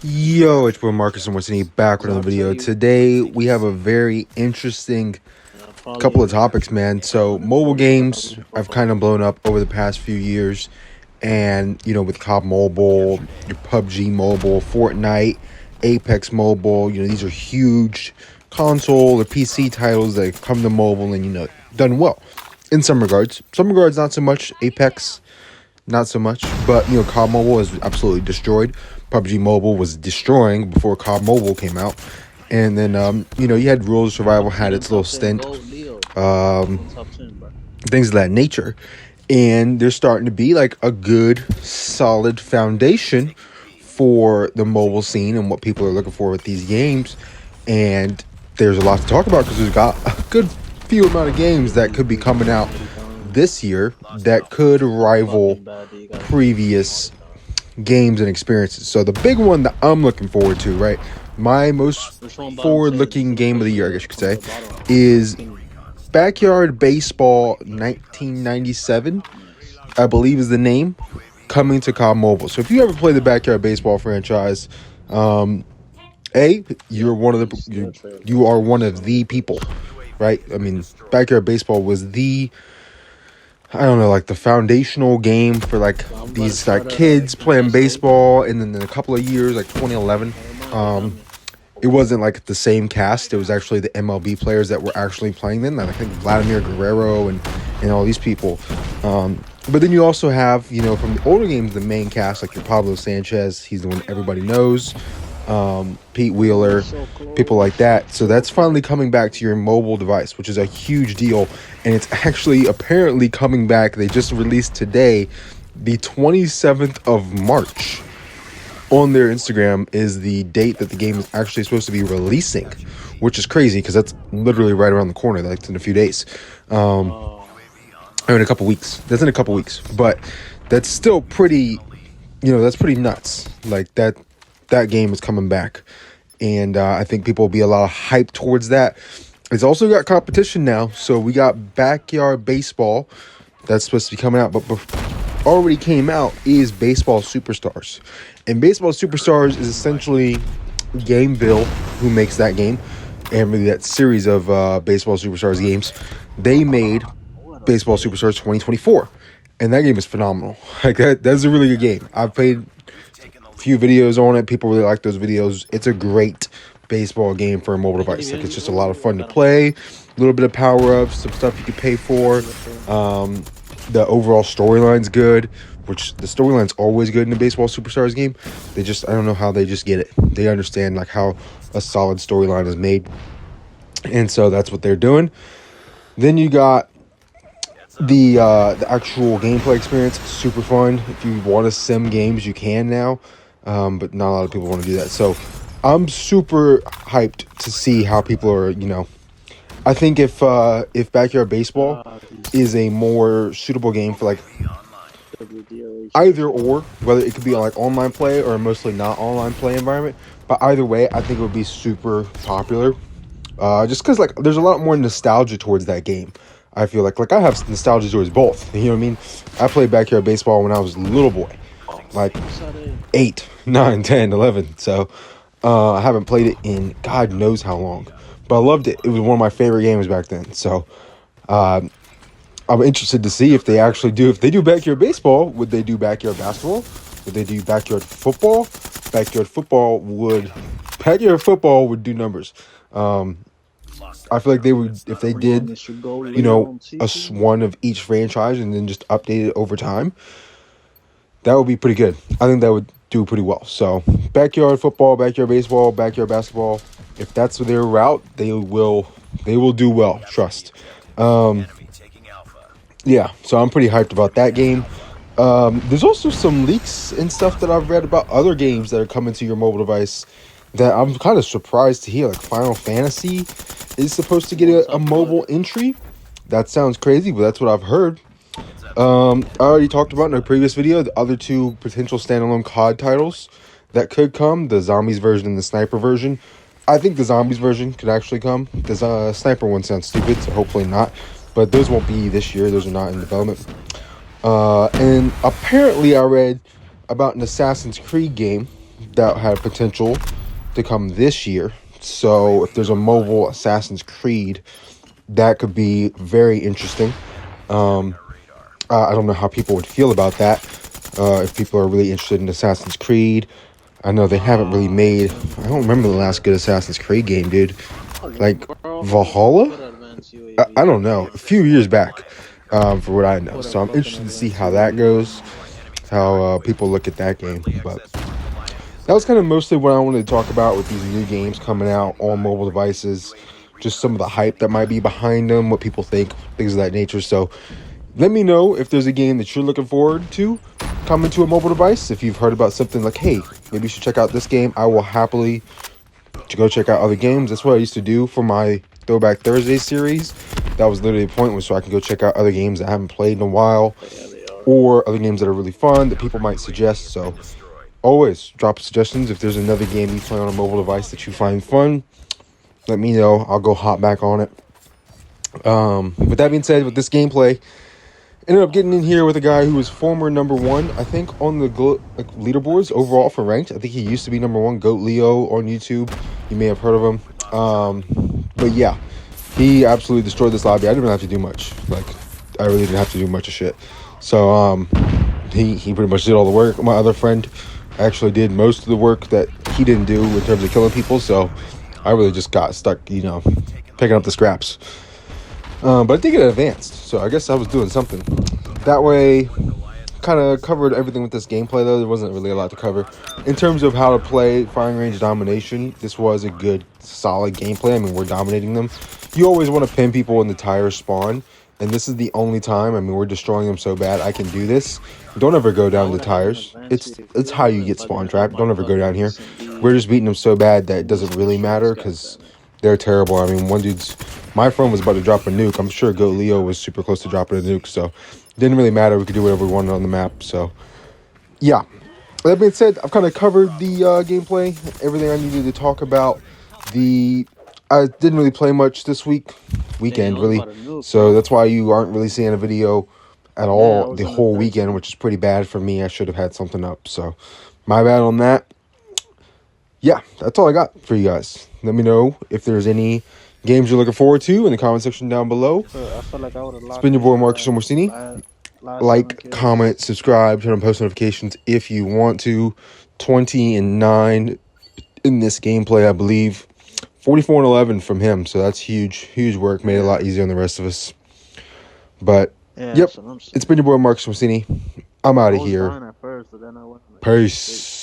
Yo, it's Will Marcus and we're sitting back with another video. Today we have a very interesting couple of topics, man. So mobile games have kind of blown up over the past few years, and with COD Mobile, your PUBG Mobile, Fortnite, Apex Mobile, these are huge console or PC titles that have come to mobile and done well in some regards. Some regards not so much. Apex not so much, but COD Mobile is absolutely destroyed. PUBG Mobile was destroying before COD Mobile came out, and then you had Rules of Survival had its little stint, things of that nature, and there's starting to be like a good, solid foundation for the mobile scene and what people are looking for with these games, and there's a lot to talk about because we've got a good few amount of games that could be coming out this year that could rival previous games and experiences. So the big one that I'm looking forward to, right, my most forward-looking game of the year, I guess you could say, is Backyard Baseball 1997, I believe is the name, coming to COD Mobile. So if you ever play the Backyard Baseball franchise, you are one of the people, right? I mean, Backyard Baseball was the, I don't know, like the foundational game for like these like kids playing baseball. And then in a couple of years, like 2011, it wasn't like the same cast. It was actually the MLB players that were actually playing them. I think Vladimir Guerrero and all these people. But then you also have, from the older games, the main cast, like your Pablo Sanchez. He's the one everybody knows. Pete Wheeler, people like that. So that's finally coming back to your mobile device, which is a huge deal. And it's actually apparently coming back. They just released today, the 27th of March. On their Instagram is the date that the game is actually supposed to be releasing, which is crazy because that's literally right around the corner. That's in a few days. In a couple weeks. That's in a couple weeks. But that's still pretty, that's pretty nuts. Like that game is coming back. And I think people will be a lot of hype towards that. It's also got competition now. So we got Backyard Baseball that's supposed to be coming out. But already came out is Baseball Superstars. And Baseball Superstars is essentially Gameville, who makes that game, and really that series of Baseball Superstars games. They made Baseball Superstars 2024. And that game is phenomenal. Like that's a really good game. I've played few videos on it. People really like those videos. It's a great baseball game for a mobile device. Like, it's just a lot of fun to play, a little bit of power-ups, some stuff you can pay for. The overall storyline's good, which the storyline's always good in a Baseball Superstars game. I don't know how they just get it. They understand like how a solid storyline is made, and so that's what they're doing. Then you got the actual gameplay experience. Super fun. If you want to sim games, you can now. But not a lot of people want to do that. So I'm super hyped to see how people are, I think if Backyard Baseball is a more suitable game for like either or, whether it could be like online play or mostly not online play environment, but either way, I think it would be super popular. Just because like there's a lot more nostalgia towards that game. I feel like I have nostalgia towards both. You know what I mean? I played Backyard Baseball when I was a little boy, like 8, 9, 10, 11. So I haven't played it in God knows how long, but I loved it. It was one of my favorite games back then. So I'm interested to see if they actually do. If they do Backyard Baseball, would they do Backyard Basketball? Would they do Backyard Football? Backyard Football would do numbers. I feel like they would, if they did, one of each franchise and then just update it over time, that would be pretty good. I think that would do pretty well. So Backyard Football, Backyard Baseball, Backyard Basketball, if that's their route, they will do well. Trust. Yeah, so I'm pretty hyped about that game. There's also some leaks and stuff that I've read about other games that are coming to your mobile device that I'm kind of surprised to hear. Like Final Fantasy is supposed to get a mobile entry. That sounds crazy, but that's what I've heard. I already talked about in a previous video the other two potential standalone COD titles that could come, the Zombies version and the Sniper version. I think the Zombies version could actually come. The Sniper one sounds stupid, so hopefully not. But those won't be this year. Those are not in development. And apparently I read about an Assassin's Creed game that had potential to come this year. So if there's a mobile Assassin's Creed, that could be very interesting. I don't know how people would feel about that. If people are really interested in Assassin's Creed, I know they haven't really made. I don't remember the last good Assassin's Creed game, dude. Like Valhalla? I don't know. A few years back, for what I know. So I'm interested to see how that goes, how people look at that game. But that was kind of mostly what I wanted to talk about with these new games coming out on mobile devices. Just some of the hype that might be behind them, what people think, things of that nature. So let me know if there's a game that you're looking forward to coming to a mobile device. If you've heard about something like, hey, maybe you should check out this game, I will happily to go check out other games. That's what I used to do for my Throwback Thursday series. That was literally the point, was so I can go check out other games that I haven't played in a while, or other games that are really fun that people might suggest. So always drop suggestions. If there's another game you play on a mobile device that you find fun, let me know. I'll go hop back on it. With that being said, with this gameplay, ended up getting in here with a guy who was former number one, I think, on the leaderboards overall for ranked. I think he used to be number one, Goat Leo on YouTube. You may have heard of him. But yeah, he absolutely destroyed this lobby. I didn't even have to do much. Like, I really didn't have to do much of shit. So he pretty much did all the work. My other friend actually did most of the work that he didn't do in terms of killing people. So I really just got stuck, picking up the scraps. But I did get advanced, so I guess I was doing something. That way, kind of covered everything with this gameplay, though. There wasn't really a lot to cover. In terms of how to play Firing Range Domination, this was a good, solid gameplay. I mean, we're dominating them. You always want to pin people in the tire spawn, and this is the only time. I mean, we're destroying them so bad. I can do this. Don't ever go down the tires. It's how you get spawn trapped. Don't ever go down here. We're just beating them so bad that it doesn't really matter, because they're terrible. I mean, my phone was about to drop a nuke. I'm sure Goat Leo was super close to dropping a nuke, so it didn't really matter. We could do whatever we wanted on the map. So, yeah. That being said, I've kind of covered the gameplay, everything I needed to talk about. I didn't really play much this weekend, really. So that's why you aren't really seeing a video at all the whole weekend, which is pretty bad for me. I should have had something up. So, my bad on that. Yeah, that's all I got for you guys. Let me know if there's any games you're looking forward to in the comment section down below. It's been your boy Marcus Omorsini. Like, comment, subscribe, turn on post notifications if you want to. 20-9 in this gameplay, I believe. 44-11 from him, so that's huge work. Made it a lot easier on the rest of us. But yep, it's been your boy Marcus Omorsini. I'm out of here. Peace.